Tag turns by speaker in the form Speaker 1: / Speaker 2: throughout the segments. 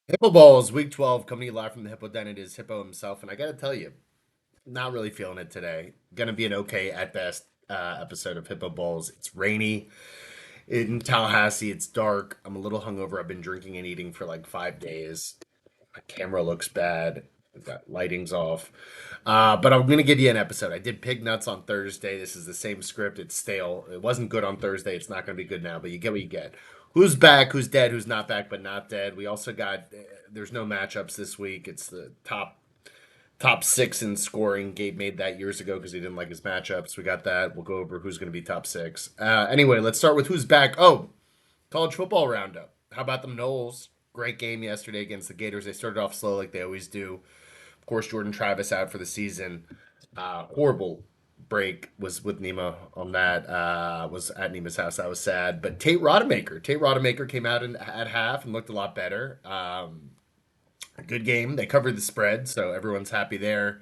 Speaker 1: Hippo Balls, week 12, coming to you live from the Hippo Den. It is Hippo himself, and I gotta tell you, not really feeling it today. Gonna be an okay at best episode of Hippo Balls. It's rainy in Tallahassee. It's dark. I'm a little hungover. I've been drinking and eating for like 5 days. My camera looks bad. I've got lighting's off. But I'm gonna give you an episode. I did Pig Nuts on Thursday. This is the same script. It's stale. It wasn't good on Thursday. It's not gonna be good now. But you get what you get. Who's back? Who's dead? Who's not back but not dead? We also got. There's no matchups this week. It's the top six in scoring. Gabe made that years ago because he didn't like his matchups. We got that. We'll go over who's going to be top six. Anyway, let's start with who's back. Oh, college football roundup. How about them Knowles? Great game yesterday against the Gators. They started off slow like they always do. Of course, Jordan Travis out for the season. Horrible break was with Nima on that. Was at Nima's house. That was sad. But Tate Rodemaker came out at half and looked a lot better. A good game. They covered the spread, so everyone's happy there.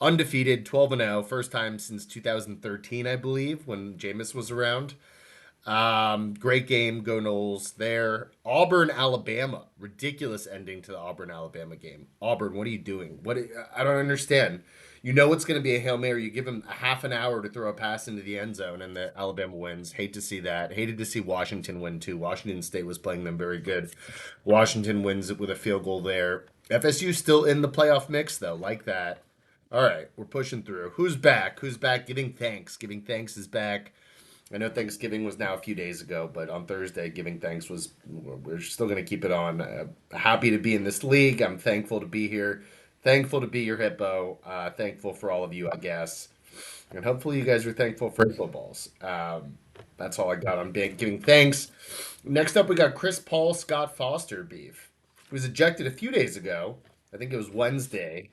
Speaker 1: Undefeated, 12-0, first time since 2013, I believe, when Jameis was around. Great game, go Knowles there. Auburn, Alabama, ridiculous ending to the Auburn Alabama game. Auburn, what are you doing? I don't understand. You know it's going to be a Hail Mary. You give him a half an hour to throw a pass into the end zone, and the Alabama wins. Hate to see that. Hated to see Washington win too. Washington State was playing them very good. Washington wins with a field goal there. FSU still in the playoff mix though, like that. All right, we're pushing through. Who's back? Who's back? Giving thanks. Giving thanks is back. I know Thanksgiving was now a few days ago, but on Thursday, giving thanks was. We're still going to keep it on. Happy to be in this league. I'm thankful to be here. Thankful to be your hippo. Thankful for all of you, I guess. And hopefully, you guys are thankful for footballs. That's all I got on giving thanks. Next up, we got Chris Paul Scott Foster beef. He was ejected a few days ago. I think it was Wednesday.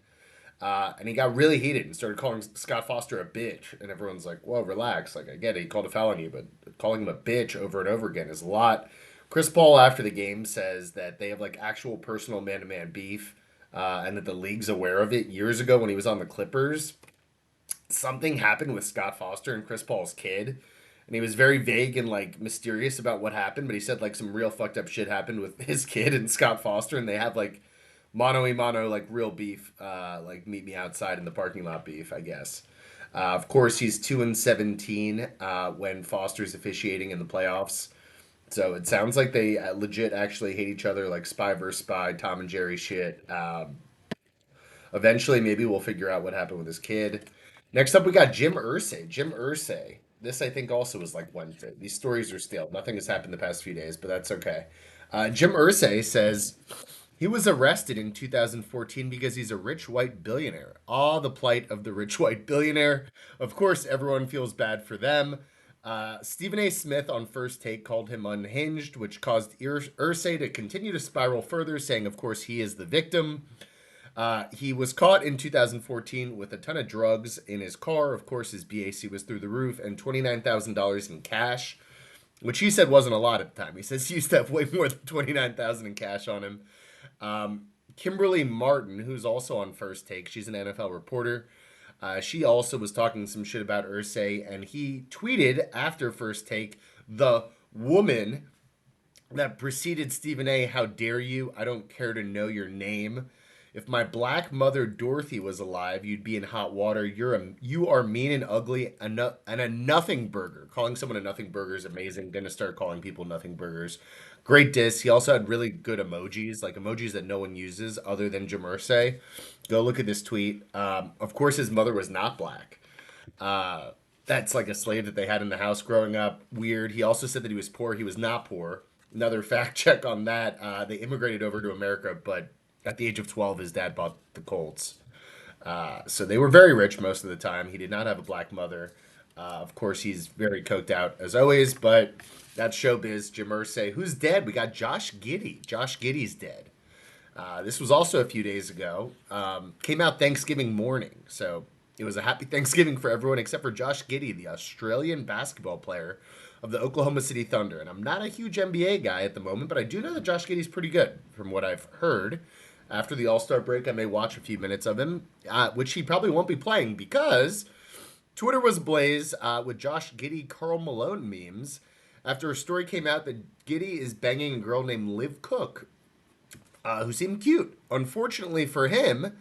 Speaker 1: And he got really heated and started calling Scott Foster a bitch. And everyone's like, well, relax. Like, I get it. He called a foul on you, but calling him a bitch over and over again is a lot. Chris Paul, after the game, says that they have like actual personal man to man beef and that the league's aware of it. Years ago when he was on the Clippers, something happened with Scott Foster and Chris Paul's kid. And he was very vague and like mysterious about what happened, but he said like some real fucked up shit happened with his kid and Scott Foster, and they have like mano a mano, like real beef, like meet me outside in the parking lot beef, I guess. Of course, he's 2-17 when Foster's officiating in the playoffs. So it sounds like they legit actually hate each other, like spy versus spy, Tom and Jerry shit. Eventually, maybe we'll figure out what happened with his kid. Next up, we got Jim Irsay. Jim Irsay. This, I think, also was like Wednesday. These stories are stale. Nothing has happened the past few days, but that's okay. Jim Irsay says he was arrested in 2014 because he's a rich white billionaire. Ah, the plight of the rich white billionaire. Of course, everyone feels bad for them. Stephen A. Smith on First Take called him unhinged, which caused Irsay to continue to spiral further, saying, of course, he is the victim. He was caught in 2014 with a ton of drugs in his car. Of course, his BAC was through the roof, and $29,000 in cash, which he said wasn't a lot at the time. He says he used to have way more than 29,000 in cash on him. Kimberly Martin, who's also on First Take, she's an NFL reporter. She also was talking some shit about Ursay, and he tweeted after First Take, the woman that preceded Stephen A. How dare you? I don't care to know your name. If my black mother Dorothy was alive, you'd be in hot water. You are mean and ugly and a nothing burger. Calling someone a nothing burger is amazing. Gonna start calling people nothing burgers. Great diss. He also had really good emojis, like emojis that no one uses other than Jamersay. Go look at this tweet. Of course, his mother was not black. Uh, that's like a slave that they had in the house growing up. Weird. He also said that he was poor. He was not poor. Another fact check on that. They immigrated over to America, but at the age of 12, his dad bought the Colts. So they were very rich most of the time. He did not have a black mother. Of course, he's very coked out as always, but that's showbiz. Jim Irsay, who's dead? We got Josh Giddey. Josh Giddey's dead. This was also a few days ago. Came out Thanksgiving morning, so it was a happy Thanksgiving for everyone except for Josh Giddey, the Australian basketball player of the Oklahoma City Thunder. And I'm not a huge NBA guy at the moment, but I do know that Josh Giddey's pretty good from what I've heard. After the All Star break, I may watch a few minutes of him, which he probably won't be playing because Twitter was ablaze with Josh Giddey Carl Malone memes after a story came out that Giddey is banging a girl named Liv Cook. who seemed cute. Unfortunately for him,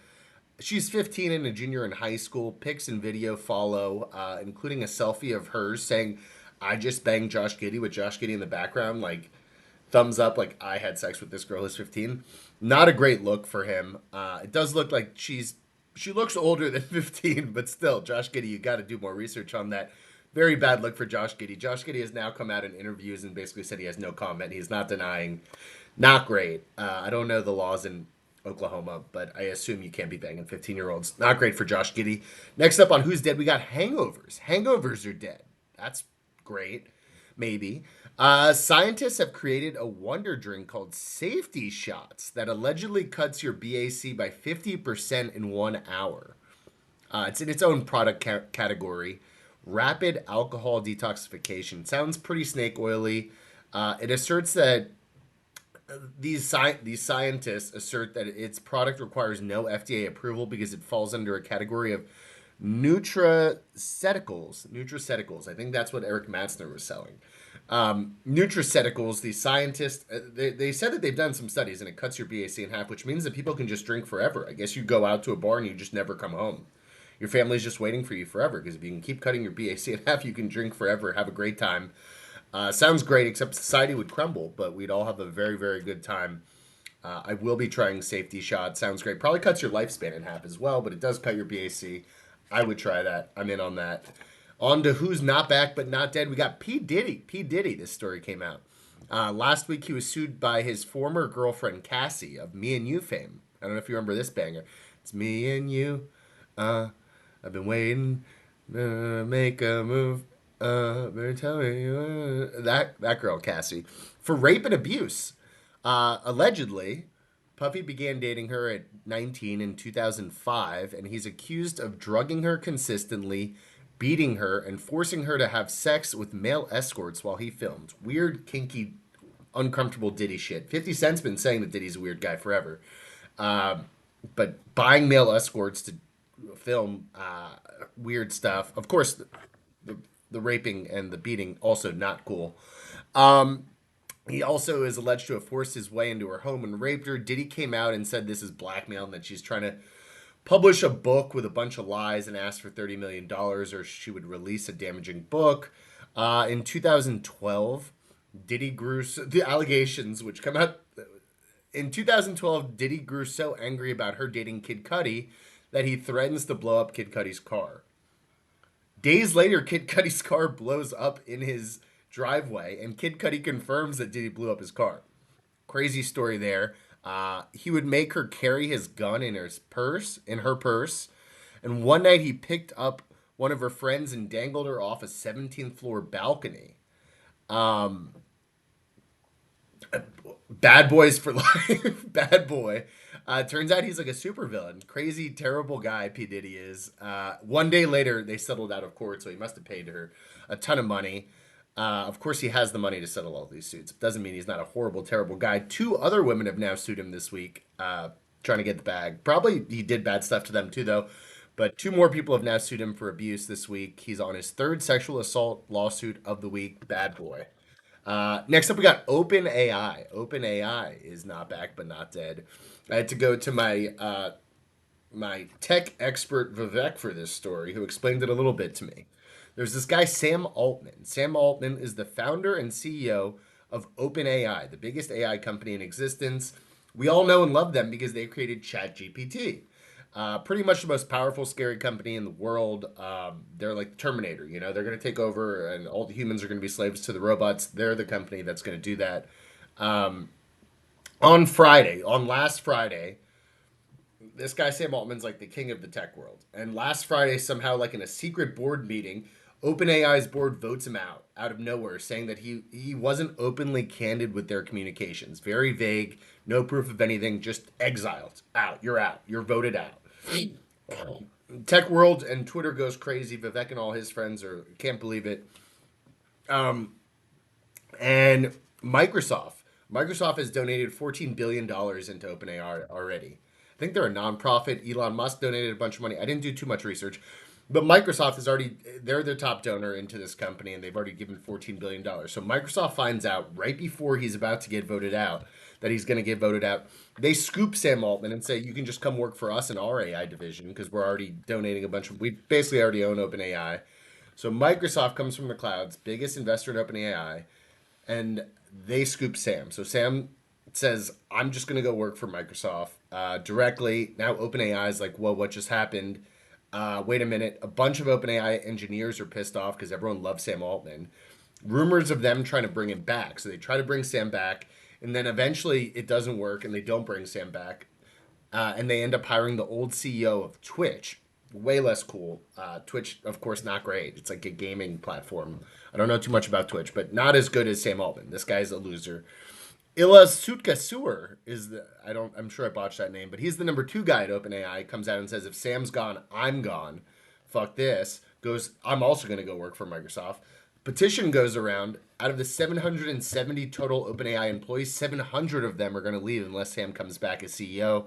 Speaker 1: she's 15 and a junior in high school. Pics and video follow, including a selfie of hers saying, "I just banged Josh Giddey," with Josh Giddey in the background, like thumbs up, like I had sex with this girl who's 15. Not a great look for him. It does look like she looks older than 15, but still, Josh Giddey, you got to do more research on that. Very bad look for Josh Giddey. Josh Giddey has now come out in interviews and basically said he has no comment. He's not denying. Not great. I don't know the laws in Oklahoma, but I assume you can't be banging 15-year-olds. Not great for Josh Giddey. Next up on Who's Dead, we got hangovers. Hangovers are dead. That's great. Maybe. Scientists have created a wonder drink called Safety Shots that allegedly cuts your BAC by 50% in 1 hour. It's in its own product category. Rapid alcohol detoxification. Sounds pretty snake oily. It asserts that these scientists assert that its product requires no FDA approval because it falls under a category of nutraceuticals. Nutraceuticals. I think that's what Eric Matzner was selling. Nutraceuticals. These scientists they said that they've done some studies and it cuts your BAC in half, which means that people can just drink forever. I guess you go out to a bar and you just never come home. Your family's just waiting for you forever because if you can keep cutting your BAC in half, you can drink forever, have a great time. Sounds great, except society would crumble, but we'd all have a very, very good time. I will be trying Safety Shot. Sounds great. Probably cuts your lifespan in half as well, but it does cut your BAC. I would try that. I'm in on that. On to who's not back but not dead. We got P. Diddy. P. Diddy, this story came out. Last week, he was sued by his former girlfriend, Cassie, of Me and You fame. I don't know if you remember this banger. It's me and you. I've been waiting to make a move. Better tell me that girl Cassie for rape and abuse. Allegedly, Puffy began dating her at 19 in 2005, and he's accused of drugging her consistently, beating her, and forcing her to have sex with male escorts while he filmed. Weird, kinky, uncomfortable Diddy shit. 50 Cent's been saying that Diddy's a weird guy forever, but buying male escorts to film weird stuff. Of course, the raping and the beating also not cool. He also is alleged to have forced his way into her home and raped her. Diddy came out and said this is blackmail and that she's trying to publish a book with a bunch of lies and asked for $30 million or she would release a damaging book. In 2012, Diddy grew the allegations which come out in 2012. Diddy grew so angry about her dating Kid Cudi that he threatens to blow up Kid Cudi's car. Days later, Kid Cudi's car blows up in his driveway, and Kid Cudi confirms that Diddy blew up his car. Crazy story there. He would make her carry his gun in her purse, and one night he picked up one of her friends and dangled her off a 17th floor balcony. Bad boys for life. Bad boy. Turns out he's like a supervillain. Crazy, terrible guy, P. Diddy is. One day later, they settled out of court, so he must have paid her a ton of money. Of course, he has the money to settle all these suits. Doesn't mean he's not a horrible, terrible guy. 2 other women have now sued him this week, trying to get the bag. Probably he did bad stuff to them too, though. But 2 more people have now sued him for abuse this week. He's on his 3rd sexual assault lawsuit of the week. Bad boy. Next up, we got OpenAI. OpenAI is not back, but not dead. I had to go to my tech expert Vivek for this story, who explained it a little bit to me. There's this guy, Sam Altman. Sam Altman is the founder and CEO of OpenAI, the biggest AI company in existence. We all know and love them because they created ChatGPT. Pretty much the most powerful, scary company in the world. They're like Terminator, you know, they're going to take over and all the humans are going to be slaves to the robots. They're the company that's going to do that. On last Friday, this guy, Sam Altman's like the king of the tech world. And last Friday, somehow, like in a secret board meeting, OpenAI's board votes him out of nowhere, saying that he wasn't openly candid with their communications. Very vague, no proof of anything, just exiled. Out. You're voted out. Tech world and Twitter goes crazy. Vivek and all his friends can't believe it. And Microsoft has donated $14 billion into OpenAI already. I think they're a nonprofit. Elon Musk donated a bunch of money. I didn't do too much research. But Microsoft is already, they're the top donor into this company and they've already given $14 billion. So Microsoft finds out right before he's about to get voted out that he's going to get voted out. They scoop Sam Altman and say, you can just come work for us in our AI division because we're already donating a bunch of, we basically already own OpenAI. So Microsoft comes from the clouds, biggest investor in OpenAI, and they scoop Sam. So Sam says, I'm just going to go work for Microsoft directly. Now OpenAI is like, whoa, what just happened? Wait a minute. A bunch of OpenAI engineers are pissed off because everyone loves Sam Altman. Rumors of them trying to bring him back. So they try to bring Sam back, and then eventually it doesn't work, and they don't bring Sam back. And they end up hiring the old CEO of Twitch. Way less cool. Twitch, of course, not great. It's like a gaming platform. I don't know too much about Twitch, but not as good as Sam Altman. This guy's a loser. Ila Sutkasur is the I'm sure I botched that name, but he's the number two guy at OpenAI. Comes out and says, if Sam's gone, I'm gone. Fuck this. Goes, I'm also gonna go work for Microsoft. Petition goes around. Out of the 770 total OpenAI employees, 700 of them are gonna leave unless Sam comes back as CEO.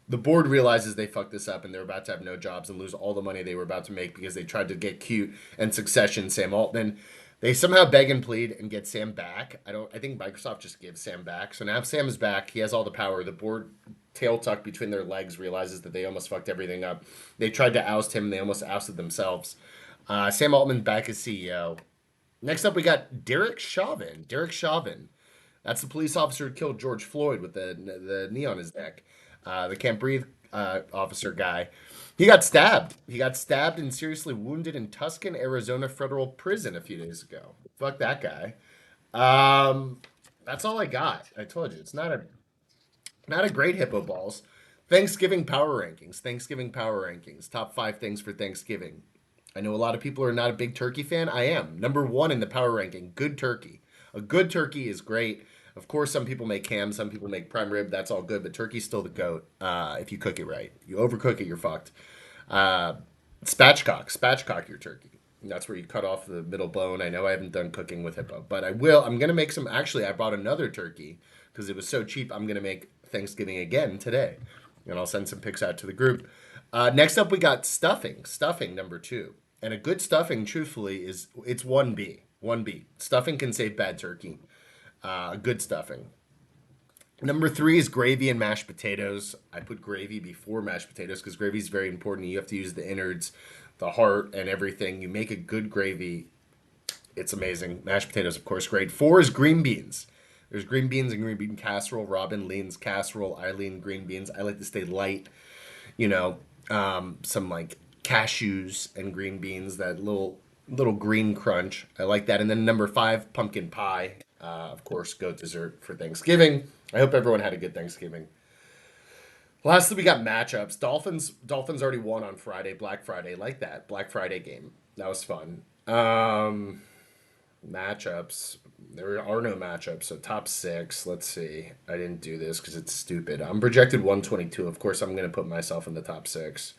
Speaker 1: The board realizes they fucked this up and they're about to have no jobs and lose all the money they were about to make because they tried to get cute and succession Sam Altman. They somehow beg and plead and get Sam back. I think Microsoft just gives Sam back. So now Sam is back. He has all the power. The board, tail tucked between their legs, realizes that they almost fucked everything up. They tried to oust him. They almost ousted themselves. Sam Altman back as CEO. Next up, we got Derek Chauvin. Derek Chauvin. That's the police officer who killed George Floyd with the knee on his neck. The Can't Breathe officer guy. He got stabbed. He got stabbed and seriously wounded in Tucson, Arizona federal prison a few days ago. Fuck that guy. Um, that's all I got. I told you it's not a great hippo balls. Thanksgiving power rankings. Thanksgiving power rankings. Top five things for Thanksgiving. I know a lot of people are not a big turkey fan. I am. Number one in the power ranking, good turkey. A good turkey is great. Of course, some people make ham, some people make prime rib. That's all good, but turkey's still the goat if you cook it right. You overcook it, you're fucked. Uh, spatchcock your turkey. That's where you cut off the middle bone. I know I haven't done cooking with hippo, but I will. I'm gonna make some. Actually, I bought another turkey because it was so cheap. I'm gonna make Thanksgiving again today, and I'll send some pics out to the group. Next up, we got stuffing. Stuffing number two, and a good stuffing, truthfully, is it's one B. One B. Stuffing can save bad turkey. Good stuffing. Number three is gravy and mashed potatoes. I put gravy before mashed potatoes because gravy is very important. You have to use the innards, the heart, and everything. You make a good gravy, it's amazing. Mashed potatoes, of course, great. Four is green beans. There's green beans and green bean casserole. Robin leans casserole. I lean green beans. I like to stay light. You know, some like cashews and green beans. That little green crunch. I like that. And then number five, pumpkin pie. Of course, goat dessert for Thanksgiving. I hope everyone had a good Thanksgiving. Lastly, we got matchups. Dolphins already won on Friday, Black Friday, like that Black Friday game. That was fun. Matchups. There are no matchups. So top six. Let's see. I didn't do this because it's stupid. I'm projected 122. Of course, I'm going to put myself in the top six.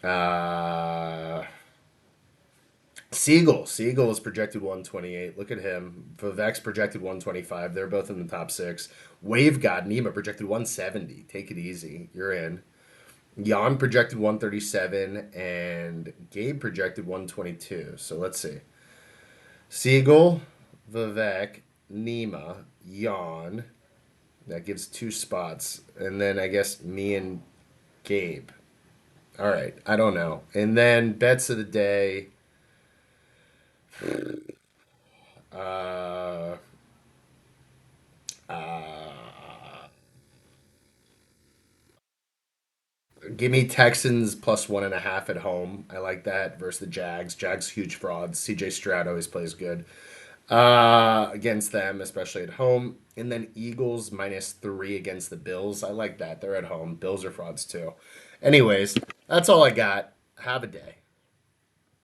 Speaker 1: Uh, Siegel is projected 128. Look at him. Vivek's projected 125. They're both in the top six. Wave God Nima projected 170. Take it easy. You're in. Jan projected 137 and Gabe projected 122. So let's see. Siegel, Vivek, Nima, Jan. That gives two spots. And then I guess me and Gabe. All right. I don't know. And then bets of the day. Uh, uh, Give me Texans plus 1.5 at home. I like that versus the Jags. Jags huge frauds. CJ Stroud always plays good against them, especially at home. And then Eagles -3 against the Bills. I like that. They're at home. Bills are frauds too. Anyways, that's all I got. Have a day.